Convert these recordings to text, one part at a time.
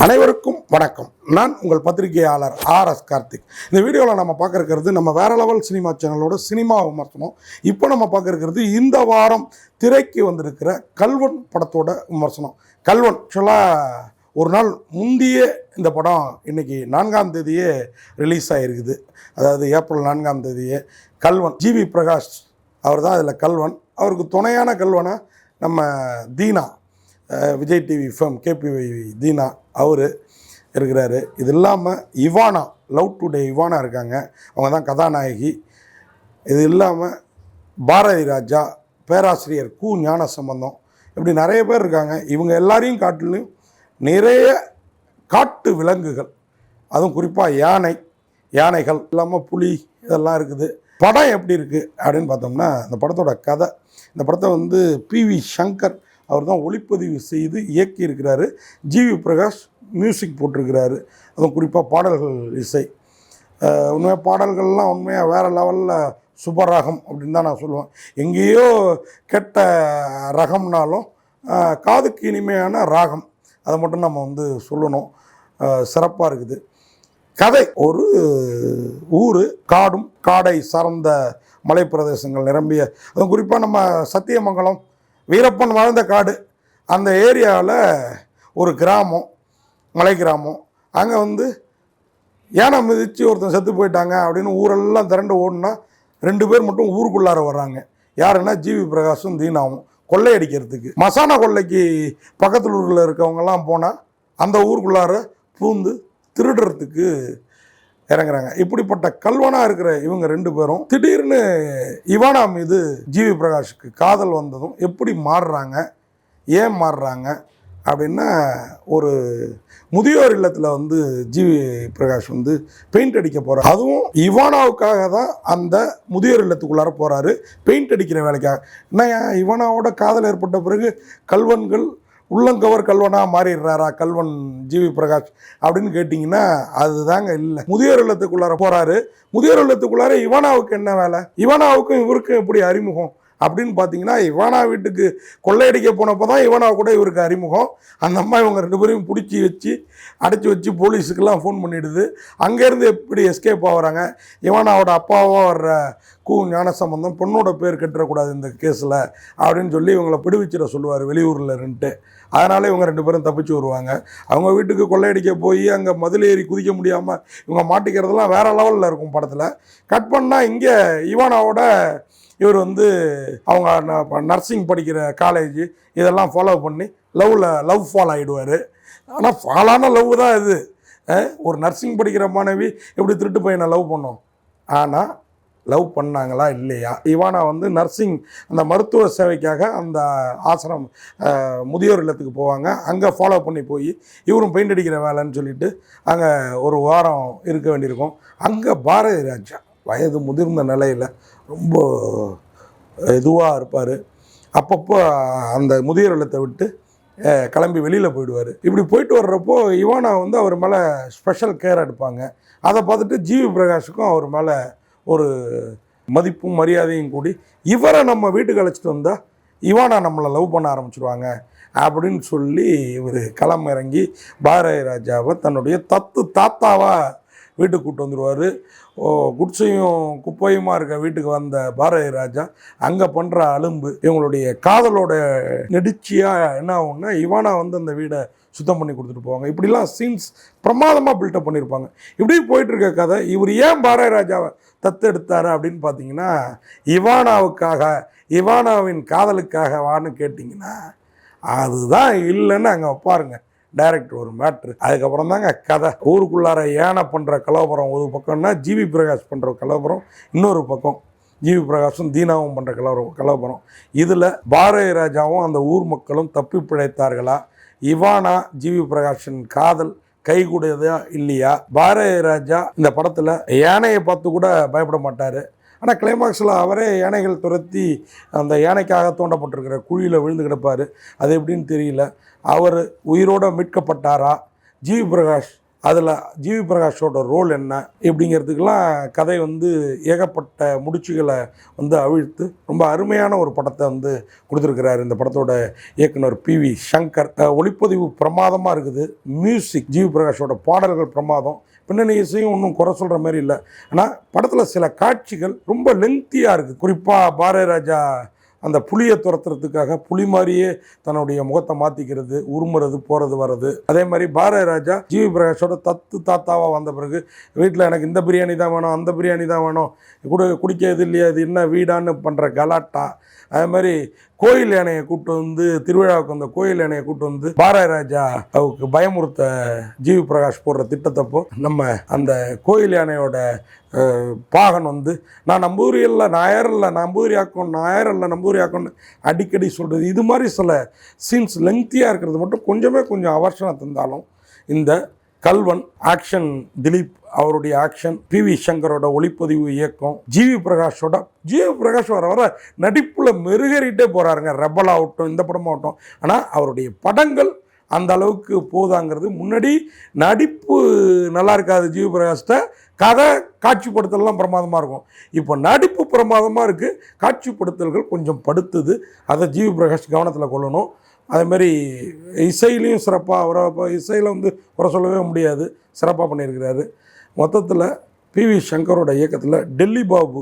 அனைவருக்கும் வணக்கம். நான் உங்கள் பத்திரிகையாளர் ஆர்.எஸ். கார்த்திக். இந்த வீடியோவில் நம்ம பார்க்க இருக்கிறது நம்ம வேற லெவல் சினிமா சேனலோட சினிமா விமர்சனம். இப்போ நம்ம பார்க்க இருக்கிறது இந்த வாரம் திரைக்கு வந்திருக்கிற கல்வன் படத்தோட விமர்சனம். கல்வன் ஆக்சுவலாக ஒரு நாள் முந்திய இந்த படம் இன்றைக்கி 4ஆம் தேதியே ரிலீஸ் ஆகிருக்குது. அதாவது ஏப்ரல் 4ஆம் தேதியே கல்வன். ஜிவி பிரகாஷ் அவர் தான் அதில் கல்வன். அவருக்கு துணையான கல்வனை நம்ம Dheena, Vijay TV fame KPY Dheena அவர் இருக்கிறாரு. இது இல்லாமல் இவானா, லவ் டுடே இவானா இருக்காங்க, அவங்க தான் கதாநாயகி. இது இல்லாமல் பாரதி ராஜா, பேராசிரியர் கு ஞானசம்பந்தம், இப்படி நிறைய பேர் இருக்காங்க. இவங்க எல்லாரையும் காட்டிலும் நிறைய காட்டு விலங்குகள், அதுவும் குறிப்பாக யானைகள் இல்லாமல் புலி இதெல்லாம் இருக்குது. படம் எப்படி இருக்குது அப்படின்னு பார்த்தோம்னா, இந்த படத்தோட கதை, இந்த படத்தை பி.வி. சங்கர் அவர் தான் ஒளிப்பதிவு செய்து இயக்கியிருக்கிறாரு. ஜிவி பிரகாஷ் மியூசிக் போட்டிருக்கிறாரு. அதுவும் குறிப்பாக பாடல்கள் இசை உண்மையாக பாடல்கள்லாம் உண்மையாக வேறு லெவலில் சூப்பர் ராகம் அப்படின்னு தான் நான் சொல்லுவேன். எங்கேயோ கெட்ட ரகம்னாலும் காதுக்கு இனிமையான ராகம், அதை மட்டும் நம்ம சொல்லணும். சிறப்பாக இருக்குது. கதை, ஒரு ஊர், காடும் காடை சார்ந்த மலைப்பிரதேசங்கள் நிரம்பிய, அதுவும் குறிப்பாக நம்ம சத்தியமங்கலம் வீரப்பன் வாழ்ந்த காடு, அந்த ஏரியாவில் ஒரு கிராமம், மலை கிராமம். அங்கே யானை மிதித்து ஒருத்தன் செத்து போயிட்டாங்க அப்படின்னு ஊரெல்லாம் திரண்டு ஓடுனா 2 பேர் மட்டும் ஊருக்குள்ளார வர்றாங்க. யாருன்னா ஜிவி பிரகாஷும் தீனாவும் கொள்ளையடிக்கிறதுக்கு. மசானா கொள்ளைக்கு பக்கத்தில் ஊரில் இருக்கவங்கெல்லாம் போனால் அந்த ஊருக்குள்ளார பூந்து திருடுறதுக்கு இறங்குறாங்க. இப்படிப்பட்ட கல்வனாக இருக்கிற இவங்க 2 பேரும் திடீர்னு இவானா மீது ஜிவி பிரகாஷுக்கு காதல் வந்ததும் எப்படி மாறுறாங்க, ஏன் மாறுறாங்க அப்படின்னா, ஒரு முதியோர் இல்லத்தில் ஜிவி பிரகாஷ் பெயிண்ட் அடிக்க போகிறார். அதுவும் இவானாவுக்காக தான் அந்த முதியோர் இல்லத்துக்குள்ளார போகிறாரு, பெயிண்ட் அடிக்கிற வேலைக்காக. என்ன இவானாவோட காதல் ஏற்பட்ட பிறகு கல்வன்கள் உள்ளங்கவர் கல்வனாக மாறிடுறாரா கல்வன் ஜிவி பிரகாஷ் அப்படின்னு கேட்டிங்கன்னா அதுதாங்க இல்லை. முதியோர் இல்லத்துக்குள்ளார போகிறாரு. முதியோர் இல்லத்துக்குள்ளார இவானாவுக்கு என்ன வேலை, இவானாவுக்கும் இவருக்கும் எப்படி அறிமுகம் அப்படின்னு பார்த்தீங்கன்னா, இவானா வீட்டுக்கு கொள்ளையடிக்க போனப்போ தான் இவானா கூட இவருக்கு அறிமுகம். அந்த அம்மா இவங்க 2 பேரையும் பிடிச்சி அடைச்சி வச்சு போலீஸுக்கெல்லாம் ஃபோன் பண்ணிடுது. அங்கேருந்து எப்படி எஸ்கேப் ஆகுறாங்க. இவானாவோட அப்பாவாக வர்ற கு ஞானசம்பந்தம் பொண்ணோட பேர் கட்டுறக்கூடாது இந்த கேஸில் அப்படின்னு சொல்லி இவங்களை பிடிவிச்சிட சொல்லுவார் வெளியூரில் இருந்துட்டு. அதனால் இவங்க 2 பேரும் தப்பிச்சு வருவாங்க. அவங்க வீட்டுக்கு கொள்ளையடிக்க போய் அங்கே மதில் ஏறி குதிக்க முடியாமல் இவங்க மாட்டிக்கிறதுலாம் வேறு லெவலில் இருக்கும் படத்தில். கட் பண்ணால் இங்கே இவானாவோட இவர் அவங்க நர்சிங் படிக்கிற காலேஜ் இதெல்லாம் ஃபாலோ பண்ணி லவ் ஃபால் ஆகிடுவார். ஆனால் ஃபாலான லவ் தான் இது. ஒரு நர்சிங் படிக்கிற மாணவி எப்படி திருட்டு பையனை லவ் பண்ணோம், ஆனால் லவ் பண்ணாங்களா இல்லையா? இவானா நர்சிங் அந்த மருத்துவ சேவைக்காக அந்த ஆசிரம் முதியோர் இல்லத்துக்கு போவாங்க. அங்கே ஃபாலோ பண்ணி போய் இவரும் பெயிண்ட் அடிக்கிற வேலைன்னு சொல்லிட்டு அங்கே ஒரு வாரம் இருக்க வேண்டியிருக்கும். அங்கே பாரதி ராஜா வயது முதிர்ந்த நிலையில் ரொம்ப இதுவாக இருப்பார். அப்பப்போ அந்த முதியோர் இல்லத்தை விட்டு கிளம்பி வெளியில் போயிடுவார். இப்படி போயிட்டு வர்றப்போ இவானா அவர் மேலே ஸ்பெஷல் கேர் எடுப்பாங்க. அதை பார்த்துட்டு ஜிவி பிரகாஷுக்கும் அவர் மேலே ஒரு மதிப்பும் மரியாதையும் கூடி, இவரை நம்ம வீட்டுக்கு அழைச்சிட்டு வந்தால் இவானா நம்மளை லவ் பண்ண ஆரம்பிச்சிடுவாங்க அப்படின்னு சொல்லி இவர் களம் இறங்கி பாரதி ராஜாவை தன்னுடைய தாத்தாவாக வீட்டுக்கு கூப்பிட்டு வந்துடுவார். குடிசையும் குப்பையுமா இருக்க வீட்டுக்கு வந்த பாரதி ராஜா அங்கே பண்ணுற அலும்பு, இவங்களுடைய காதலோட நெடிச்சியாக என்ன ஆகும்னா, இவானா அந்த வீடை சுத்தம் பண்ணி கொடுத்துட்டு போவாங்க. இப்படிலாம் சீன்ஸ் பிரமாதமாக பில்டப் பண்ணியிருப்பாங்க. இப்படி போயிட்டுருக்க கதை. இவர் ஏன் பாரதி ராஜாவை தத்தெடுத்தார் அப்படின்னு பார்த்தீங்கன்னா, இவானாவுக்காக, இவானாவின் காதலுக்காக வான்னு கேட்டிங்கன்னா அதுதான் இல்லைன்னு அங்கே பாருங்க டைரக்டர் ஒரு மேட்ரு. அதுக்கப்புறம் தாங்க கதை. ஊருக்குள்ளார யானை பண்ணுற கலவரம் ஒரு பக்கம்னா, ஜிவி பிரகாஷ் பண்ணுற கலவரம் இன்னொரு பக்கம், ஜிவி பிரகாஷும் தீனாவும் பண்ணுற கலவரம். இதில் பாரதி ராஜாவும் அந்த ஊர் மக்களும் தப்பி பிழைத்தார்களா, இவானா ஜிவி பிரகாஷின் காதல் கைகூடியதா இல்லையா? பாரதி ராஜா இந்த படத்தில் யானையை பார்த்து கூட பயப்பட மாட்டார். ஆனால் கிளைமாக்ஸில் அவரே யானைகள் துரத்தி அந்த யானைக்காக தோண்டப்பட்டிருக்கிற குழியில் விழுந்து கிடப்பார். அது எப்படின்னு தெரியல. அவர் உயிரோடு மீட்கப்பட்டாரா, ஜிவி பிரகாஷ் அதில் ஜிவி பிரகாஷோட ரோல் என்ன இப்படிங்கிறதுக்கெல்லாம் கதை வந்து ஏகப்பட்ட முடிச்சுகளை வந்து அவிழ்த்து ரொம்ப அருமையான ஒரு படத்தை வந்து கொடுத்துருக்கிறாரு இந்த படத்தோட இயக்குனர் PV சங்கர். ஒளிப்பதிவு பிரமாதமாக இருக்குது. மியூசிக் ஜிவி பிரகாஷோட பாடல்கள் பிரமாதம். பின்னணி இசையும் ஒன்றும் குறை சொல்கிற மாதிரி இல்லை. ஆனால் படத்தில் சில காட்சிகள் ரொம்ப லெங்க்தியாக இருக்குது. குறிப்பாக பாரதி ராஜா அந்த புளியை துரத்துறதுக்காக புலி மாதிரியே தன்னுடைய முகத்தை மாற்றிக்கிறது, உருமுறது, போகிறது வர்றது. அதே மாதிரி பாரதி ராஜா ஜிவி பிரகாஷோட தாத்தாவாக வந்த பிறகு வீட்டில் எனக்கு இந்த பிரியாணி தான் வேணும், அந்த பிரியாணி தான் வேணும், குடிக்கிறது இல்லையா, அது என்ன வீடான்னு பண்ணுற கலாட்டா. அதே மாதிரி கோயில் யானையை கூப்பிட்டு வந்து திருவிழாவுக்கு வந்த கோயில் யானையை கூப்பிட்டு வந்து பாரதி ராஜா அவருக்கு பயமுறுத்த ஜிவி பிரகாஷ் போடுற திட்டத்தப்போ நம்ம அந்த கோயில் யானையோட பாகன் வந்து நான் நம்பூரி இல்லை நாயர் இல்லை நம்பூரி ஆக்கணும், நாயர் இல்லை நம்பூரி ஆக்கணும்னு அடிக்கடி சொல்கிறது. இது மாதிரி சில சீன்ஸ் லெங்க்தியாக இருக்கிறது மட்டும் கொஞ்சம் அவர்ஷனம் தந்தாலும் இந்த கல்வன் ஆக்ஷன், திலீப் அவருடைய ஆக்ஷன், PV சங்கரோட ஒளிப்பதிவு இயக்கம், ஜிவி பிரகாஷ் வர நடிப்பில் மெருகேறிட்டே போகிறாருங்க. ரெபல் ஆகட்டும், இந்த படமாகட்டும். ஆனால் அவருடைய படங்கள் அந்த அளவுக்கு போதாங்கிறது. முன்னாடி நடிப்பு நல்லா இருக்காது ஜிவி பிரகாஷ்ட, கதை காட்சிப்படுத்தலாம் பிரமாதமாக இருக்கும். இப்போ நடிப்பு பிரமாதமாக இருக்குது, காட்சிப்படுத்தல்கள் கொஞ்சம் படுத்துது. அதை ஜிவி பிரகாஷ் கவனத்தில் கொள்ளணும். அதேமாதிரி இசையிலையும் சிறப்பாக அவரை இசையில் வந்து குறை சொல்லவே முடியாது, சிறப்பாக பண்ணியிருக்கிறாரு. மொத்தத்தில் PV சங்கரோட இயக்கத்தில் டெல்லி பாபு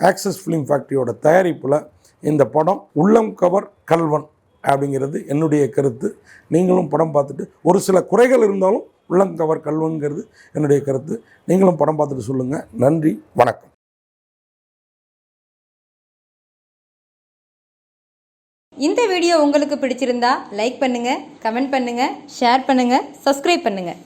ஆக்சஸ் ஃபிலிம் ஃபேக்ட்ரியோட தயாரிப்பில் இந்த படம் உள்ளம் கவர் கல்வன் அப்படிங்கிறது என்னுடைய கருத்து. நீங்களும் படம் பார்த்துட்டு ஒரு சில குறைகள் இருந்தாலும் உள்ளம் கவர் கல்வன்கிறது என்னுடைய கருத்து. நீங்களும் படம் பார்த்துட்டு சொல்லுங்கள். நன்றி, வணக்கம். இந்த வீடியோ உங்களுக்கு பிடிச்சிருந்தா லைக் பண்ணுங்கள், கமெண்ட் பண்ணுங்கள், ஷேர் பண்ணுங்கள், சப்ஸ்கிரைப் பண்ணுங்கள்.